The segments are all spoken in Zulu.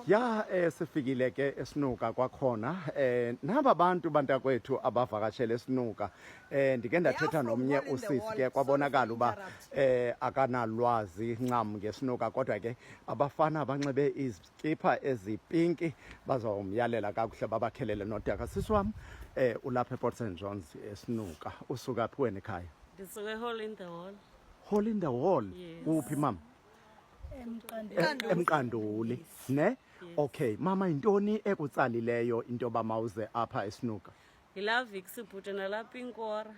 Ya sifikile ke esinuka kwakhona naba bantu bantakwethu abavakashele esinuka ndike ndathetha nomnye usisi ke kwabonakala uba akanalwazi ncam ngesinuka kodwa ke abafana abanxibe izikipa ezipinki bazawumyalela kakuhle babakhelele nodaka. Sisi wam ulapha ePort St Johns esinuka, usuka phi wena ekhaya? Ndisuka eHole in the Wall. Hole in the Wall? Yes. Kuphi mama? Emqanduli ne? Okay mama, yintoni ekutsalileyo into yoba mawuze apha esinuka? Yilaa Vixie bhuti nalapha inkora.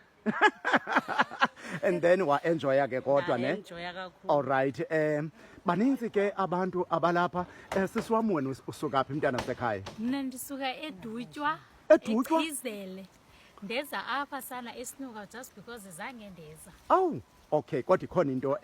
And then wa-enjoya ke kodwa ne? Enjoya kakhulu. All right. Baninzi ke abantu abalapha. Sisi wam wena usuka phi mntana sekhaya? Mna ndisuka eDutywa. eDutywa? eChizele. Ndeza apha sana esinuka just because zange ndeza. Oh, okay. Kodwa ikhona into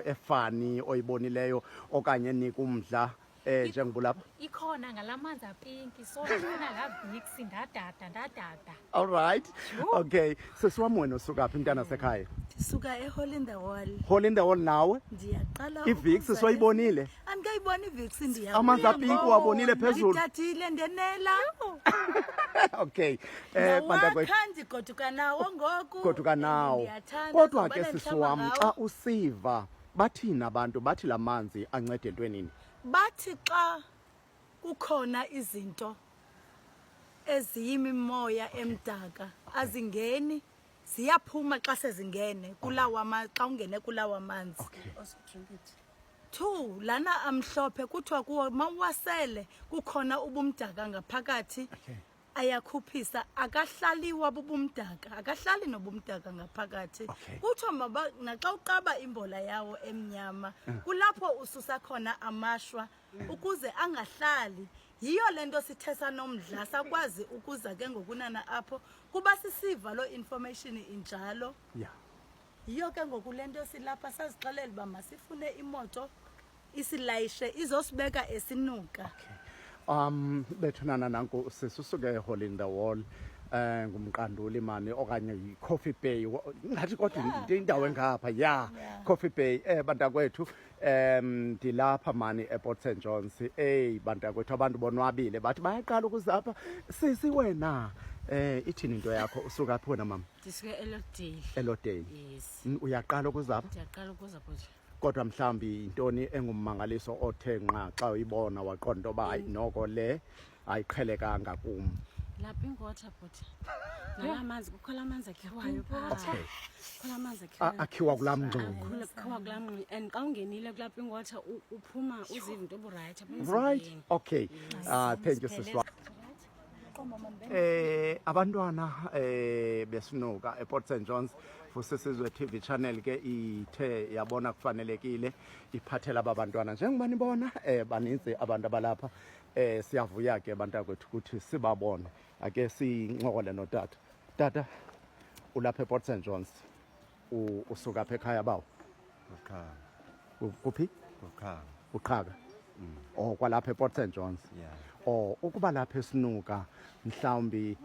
efani oyibonileyo okanye nika umdla njengobulapha? Ikhona ngalamanzi apinki so ndifuna ngaVixie ndadada. All right. Okay. Sisi wam wena usuka phi mntana sekhaya? Ndisuka eHole in the Wall. Hole in the Wall nawe? Ndiyaqala iVixie soyibonile? Andikayiboni iVixie ndiya. Amanzi apinki wabonile phezulu? Ndithathile ndenela. Okay. Bantakwethu. Khandi goduka nawo ngoku. Goduka nawo. Kodwa ke sisi wam xa usiva bathini abantu bathi lamanzi ancede entwenini? Bathi xa kukhona izinto eziyimimoya emdaka azingeni ziyaphuma xa sezingene kulawa xa ungene kulawa amanzi. Two, lana amhlophe kuthiwa kuwo mawasele kukhona ubumdaka ngaphakathi. Ayakhuphisa akahlaliwa bubumdaka, akahlali nobumdaka ngaphakathi. Kuthiwa naxa uqaba imbola yawo emnyama kulapho ususa khona amashwa ukuze angahlali. Yiyo lento sithesa nomdla sakwazi ukuza ke ngokunana apho kuba sisiva lo information injalo. Yeah. Yiyo ke ngokulento silapha sazixelela uba masifune imoto isilayishe izosibeka esinuka. Bethunana nanku sisusuke eHole in the Wall ngumqanduli mani okanye yiCoffee Bay ngathi kodwa indawo engapha ya Coffee Bay bantakwethu ndilapha mani ePort St Johns bantakwethu abantu bonwabile bathi bayaqala ukuzapha sisi wena ithini into yakho usuka phi wena mama? Ndisuka eLovedale. eLovedale. Yes. Uyaqala ukuzapha? Ndiyaqala ukuzapha nje. Kodwa mhlambi intoni engummangaliso othe nqa xa uyibona waqonda uba hayi noko le ayiqhelekanga kum? Lapha inkotha bhuti. Nalamanzi kukho lamanzi akhiwayo phaa. Kukho lamanzi akhiwayo. Akhiwa kulaa mngxuma. Akhiwa kulaa mngxuma and xa ungenile kulapha inkotha uphuma uziva into oburayithi apha Right. emzimbeni. Okay. Thank you sisi. Abantwana besinuka ePort St Johns Fusisizwe TV channel ke ithe yabona kufanelekile iphathela abantwana njengoba nibona baninzi abantu abalapha siyavuya ke bantakwethu ukuthi sibabone ake sincokole notata. Tata ulapha ePort St Johns usuka apha ekhaya bawo? Kuphi? Uqhaga. Kwalapha ePort St Johns. Ukuba lapha esinuka mhlawumbi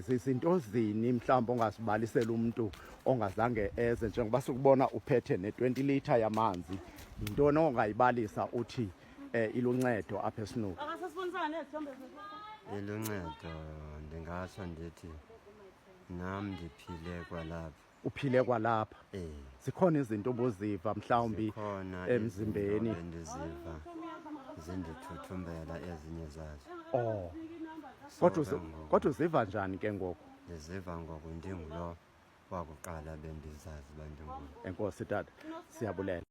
izinto zini mhlawumbi ongasibalisela umuntu ongazange eze njengoba sikubona uphethe ne20 liter yamanzi, yintoni ongayibalisa uthi iluncedo apha esinuka? Iluncedo ndingatsho ndithi nam ndiphile kwalapha. Uphile kwalapha? Zikhona izinto obuziva mhlawumbi emzimbeni endiziva zindithuthumbela ezinye zazo. Kodwa uziva njani ke ngoku? Ndiziva ngoku ndingulo wakuqala bendizazi uba ndingulo. Enkosi tata, siyabulela.